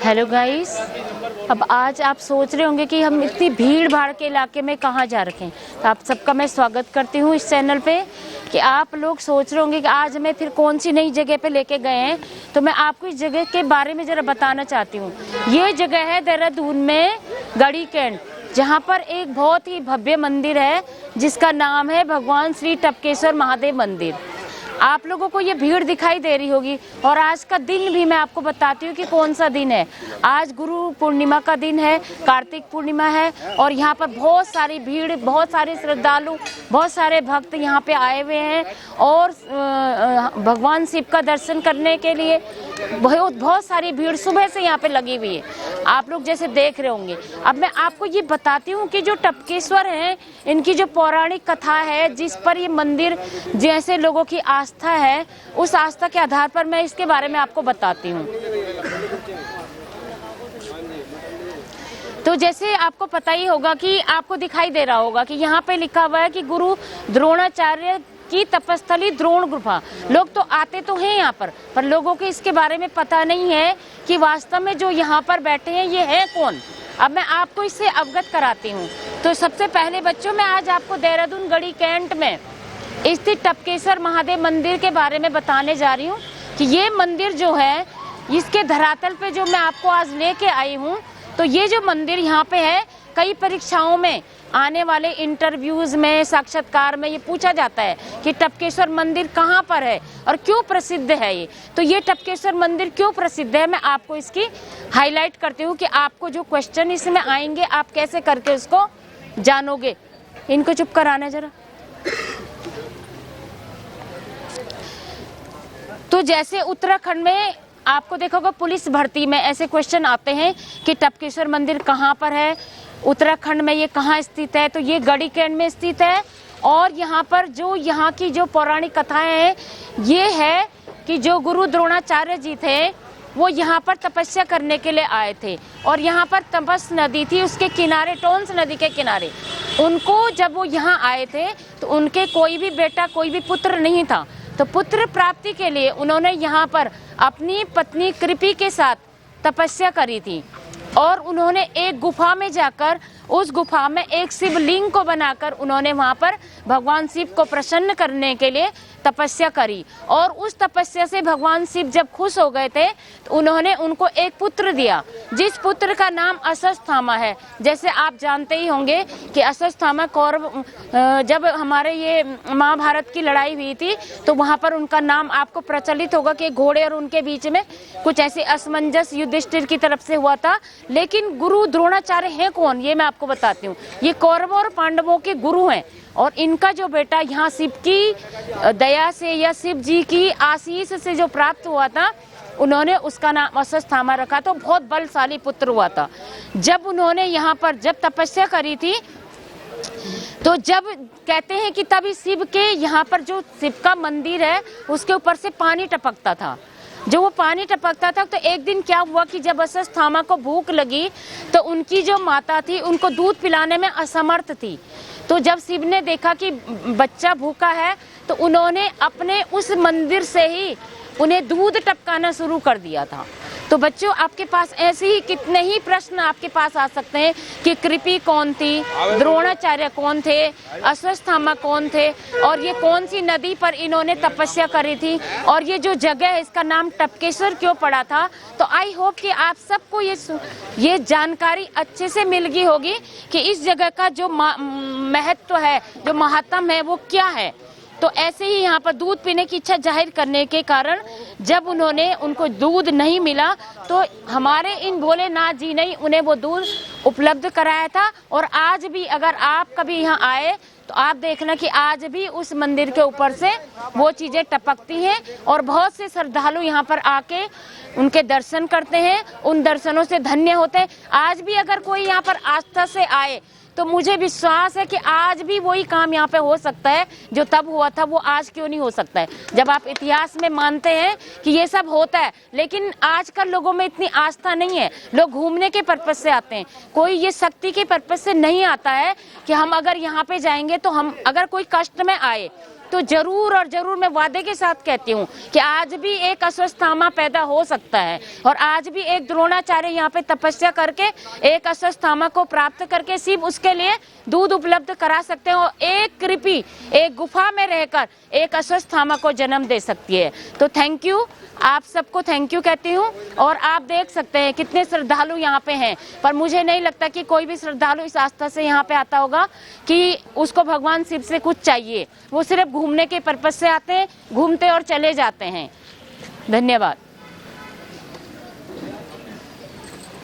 Hello guys, अब आज आप सोच रहे होंगे कि हम इतनी भीड़ भाड़ के इलाके में कहाँ जा रखे हैं। तो आप सबका मैं स्वागत करती हूँ इस चैनल पे कि आप लोग सोच रहे होंगे कि आज हमें फिर कौन सी नई जगह पे लेके गए हैं। तो मैं आपको इस जगह के बारे में ज़रा बताना चाहती हूँ। ये जगह है देहरादून में गढ़ी कैंट, जहाँ पर एक बहुत ही भव्य मंदिर है जिसका नाम है भगवान श्री टपकेश्वर महादेव मंदिर। आप लोगों को ये भीड़ दिखाई दे रही होगी और आज का दिन भी मैं आपको बताती हूँ कि कौन सा दिन है। आज गुरु पूर्णिमा का दिन है, कार्तिक पूर्णिमा है और यहाँ पर बहुत सारी भीड़, बहुत सारे श्रद्धालु, बहुत सारे भक्त यहाँ पे आए हुए हैं और भगवान शिव का दर्शन करने के लिए बहुत सारी भीड़ सुबह से यहाँ पे लगी हुई है। आप लोग जैसे देख रहे होंगे। अब मैं आपको ये बताती हूँ कि जो टपकेश्वर हैं, इनकी जो पौराणिक कथा है, जिस पर ये मंदिर जैसे लोगों की आस्था है, उस आस्था के आधार पर मैं इसके बारे में आपको बताती हूँ। तो जैसे आपको पता ही होगा कि आपको दिखाई दे रहा होगा कि यहाँ पे लिखा हुआ है कि गुरु द्रोणाचार्य की तपस्थली द्रोण गुफा। लोग तो आते तो हैं यहाँ पर लोगों को इसके बारे में पता नहीं है कि वास्तव में जो यहाँ पर बैठे हैं ये है कौन। अब मैं आपको इससे अवगत कराती हूँ। तो सबसे पहले बच्चों, मैं आज आपको देहरादून गढ़ी कैंट में स्थित टपकेश्वर महादेव मंदिर के बारे में बताने जा रही हूँ कि ये मंदिर जो है, इसके धरातल पे जो मैं आपको आज लेके आई हूँ, तो ये जो मंदिर यहाँ पे है, कई परीक्षाओं में आने वाले इंटरव्यूज में, साक्षात्कार में ये पूछा जाता है कि टपकेश्वर मंदिर कहाँ पर है और क्यों प्रसिद्ध है ये। तो ये टपकेश्वर मंदिर क्यों प्रसिद्ध है, मैं आपको इसकी हाईलाइट करती हूँ कि आपको जो क्वेश्चन इसमें आएंगे आप कैसे करके उसको जानोगे। इनको चुप कराना जरा। तो जैसे उत्तराखंड में आपको देखोगे पुलिस भर्ती में ऐसे क्वेश्चन आते हैं कि टपकेश्वर मंदिर कहाँ पर है, उत्तराखंड में ये कहाँ स्थित है। तो ये गढ़ी कैंट में स्थित है और यहाँ पर जो यहाँ की जो पौराणिक कथाएं हैं, ये है कि जो गुरु द्रोणाचार्य जी थे वो यहाँ पर तपस्या करने के लिए आए थे और यहाँ पर तपस नदी थी, उसके किनारे, टोंस नदी के किनारे। उनको जब वो यहाँ आए थे तो उनके कोई भी बेटा, कोई भी पुत्र नहीं था। तो पुत्र प्राप्ति के लिए उन्होंने यहाँ पर अपनी पत्नी कृपी के साथ तपस्या करी थी और उन्होंने एक गुफा में जाकर, उस गुफा में एक शिवलिंग को बनाकर उन्होंने वहाँ पर भगवान शिव को प्रसन्न करने के लिए तपस्या करी। और उस तपस्या से भगवान शिव जब खुश हो गए थे तो उन्होंने उनको एक पुत्र दिया, जिस पुत्र का नाम अश्वत्थामा है। जैसे आप जानते ही होंगे कि अश्वत्थामा कौरव, जब हमारे ये महाभारत की लड़ाई हुई थी तो वहाँ पर उनका नाम आपको प्रचलित होगा कि घोड़े और उनके बीच में कुछ ऐसी असमंजस युधिष्ठिर की तरफ से हुआ था। लेकिन गुरु द्रोणाचार्य हैं कौन, ये मैं आपको बताती हूँ। ये कौरवों और पांडवों के गुरु हैं और इनका जो बेटा यहाँ शिव की दया से या शिव जी की आशीष से जो प्राप्त हुआ था, उन्होंने उसका नाम अश्वत्थामा रखा। तो बहुत बलशाली पुत्र हुआ था। जब उन्होंने यहाँ पर जब तपस्या करी थी, तो जब कहते हैं कि तभी शिव के यहाँ पर जो शिव का मंदिर है उसके ऊपर से पानी टपकता था। जो वो पानी टपकता था तो एक दिन क्या हुआ कि जब अश्वत्थामा को भूख लगी तो उनकी जो माता थी उनको दूध पिलाने में असमर्थ थी। तो जब शिव ने देखा कि बच्चा भूखा है तो उन्होंने अपने उस मंदिर से ही उन्हें दूध टपकाना शुरू कर दिया था। तो बच्चों, आपके पास ऐसे ही कितने ही प्रश्न आपके पास आ सकते हैं कि कृपी कौन थी, द्रोणाचार्य कौन थे, अश्वत्थामा कौन थे और ये कौन सी नदी पर इन्होंने तपस्या करी थी और ये जो जगह है इसका नाम टपकेश्वर क्यों पड़ा था। तो आई होप कि आप सबको ये जानकारी अच्छे से मिल गई होगी कि इस जगह का जो महत्व है, जो महात्म है, वो क्या है। तो ऐसे ही यहाँ पर दूध पीने की इच्छा जाहिर करने के कारण जब उनको दूध नहीं मिला तो हमारे इन भोलेनाथ जी ने उन्हें वो दूध उपलब्ध कराया था। और आज भी अगर आप कभी यहाँ आए तो आप देखना कि आज भी उस मंदिर के ऊपर से वो चीज़ें टपकती हैं और बहुत से श्रद्धालु यहाँ पर आके उनके दर्शन करते हैं, उन दर्शनों से धन्य होते हैं। आज भी अगर कोई यहाँ पर आस्था से आए तो मुझे विश्वास है कि आज भी वही काम यहाँ पे हो सकता है जो तब हुआ था, वो आज क्यों नहीं हो सकता है। जब आप इतिहास में मानते हैं कि ये सब होता है, लेकिन आजकल लोगों में इतनी आस्था नहीं है। लोग घूमने के पर्पज से आते हैं, कोई ये शक्ति के पर्पज से नहीं आता है कि हम अगर यहाँ पे जाएंगे तो हम, अगर कोई कष्ट में आए तो जरूर और जरूर मैं वादे के साथ कहती हूँ कि आज भी एक अश्वत्थामा पैदा हो सकता है और आज भी एक द्रोणाचार्य यहाँ पे तपस्या करके एक अश्वत्थामा को प्राप्त करके सिर्फ उसके लिए दूध उपलब्ध करा सकते हैं और एक कृपी एक गुफा में रहकर एक अश्वत्थामा को जन्म दे सकती है। तो थैंक यू, आप सबको थैंक यू कहती हूँ। और आप देख सकते हैं कितने श्रद्धालु यहाँ पे हैं, पर मुझे नहीं लगता कि कोई भी श्रद्धालु इस आस्था से यहाँ पे आता होगा कि उसको भगवान शिव से कुछ चाहिए। वो सिर्फ घूमने के पर्पज से आते हैं, घूमते और चले जाते हैं। धन्यवाद।